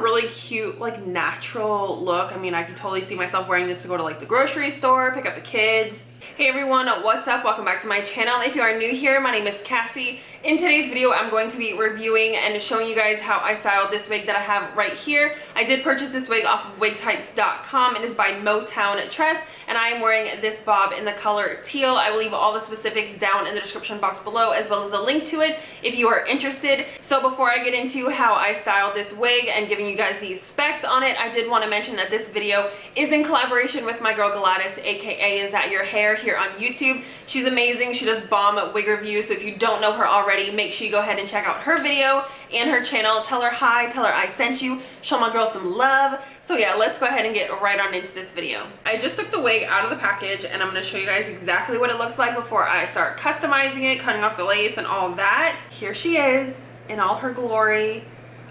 really cute, like, natural look. I mean, I could totally see myself wearing this to go to like the grocery store, pick up the kids. Hey everyone, what's up? Welcome back to my channel. If you are new here, my name is Cassie. In today's video, I'm going to be reviewing and showing you guys how I styled this wig that I have right here. I did purchase this wig off of wigtypes.com. It is by Motown Tress, and I am wearing this bob in the color teal. I will leave all the specifics down in the description box below, as well as a link to it if you are interested. So before I get into how I styled this wig and giving you guys these specs on it, I did want to mention that this video is in collaboration with my girl Gladys, aka Is That Your Hair, here on YouTube. She's amazing. She does bomb wig reviews, so if you don't know her already, make sure you go ahead and check out her video and her channel. Tell her hi, tell her I sent you, show my girl some love. So yeah, let's go ahead and get right on into this video. I just took the wig out of the package and I'm going to show you guys exactly what it looks like before I start customizing it, cutting off the lace and all that. Here she is in all her glory.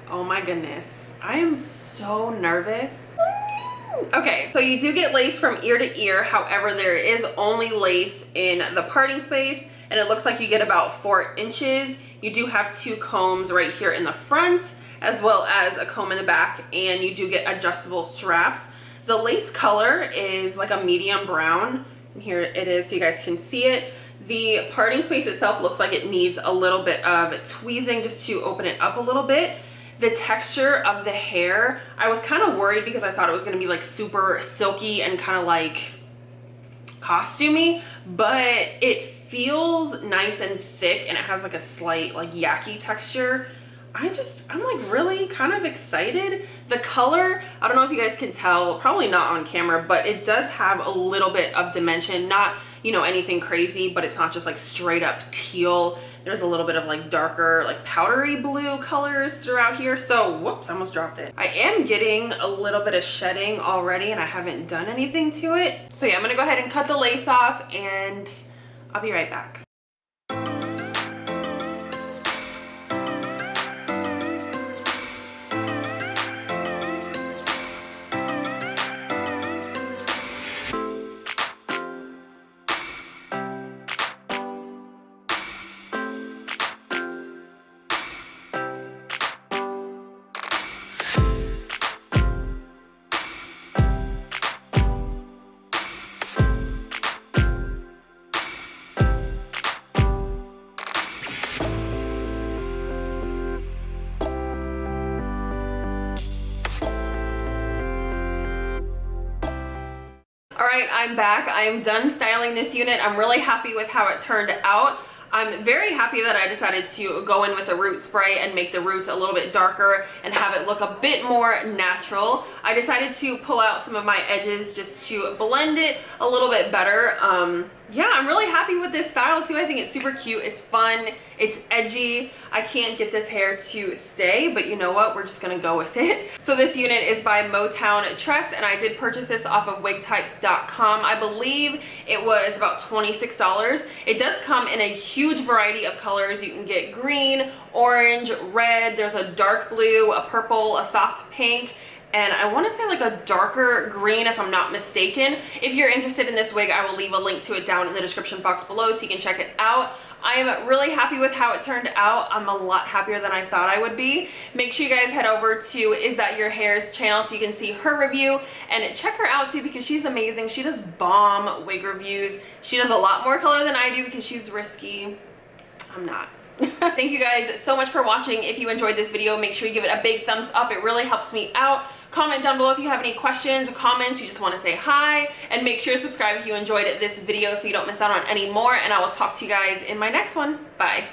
Oh my goodness, I am so nervous. Okay, so you do get lace from ear to ear. However, there is only lace in the parting space, and it looks like you get about 4 inches. You do have 2 combs right here in the front, as well as a comb in the back, and you do get adjustable straps. The lace color is like a medium brown, and here it is so you guys can see it. The parting space itself looks like it needs a little bit of tweezing just to open it up a little bit. The texture of the hair, I was kind of worried because I thought it was going to be like super silky and kind of like costumey, but it feels nice and thick and it has like a slight like yucky texture. I'm like really kind of excited. The color, I don't know if you guys can tell, probably not on camera, but it does have a little bit of dimension, not, you know, anything crazy, but it's not just like straight up teal. There's a little bit of like darker, like powdery blue colors throughout here. So, whoops, I almost dropped it. I am getting a little bit of shedding already and I haven't done anything to it. So yeah, I'm gonna go ahead and cut the lace off and I'll be right back. Alright, I'm back. I am done styling this unit. I'm really happy with how it turned out. I'm very happy that I decided to go in with the root spray and make the roots a little bit darker and have it look a bit more natural. I decided to pull out some of my edges just to blend it a little bit better. Yeah, I'm really happy with this style too. I think it's super cute. It's fun. It's edgy. I can't get this hair to stay, but you know what? We're just gonna go with it. So this unit is by Motown Tress, and I did purchase this off of wigtypes.com. I believe it was about $26. It does come in a huge variety of colors. You can get green, orange, red. There's a dark blue, a purple, a soft pink, and I want to say like a darker green if I'm not mistaken. If you're interested in this wig, I will leave a link to it down in the description box below so you can check it out. I am really happy with how it turned out. I'm a lot happier than I thought I would be. Make sure you guys head over to Is That Your Hair's channel so you can see her review and check her out too because she's amazing. She does bomb wig reviews. She does a lot more color than I do because she's risky. I'm not. Thank you guys so much for watching. If you enjoyed this video, make sure you give it a big thumbs up. It really helps me out. Comment down below if you have any questions or comments, you just want to say hi, and make sure to subscribe if you enjoyed this video so you don't miss out on any more, and I will talk to you guys in my next one. Bye.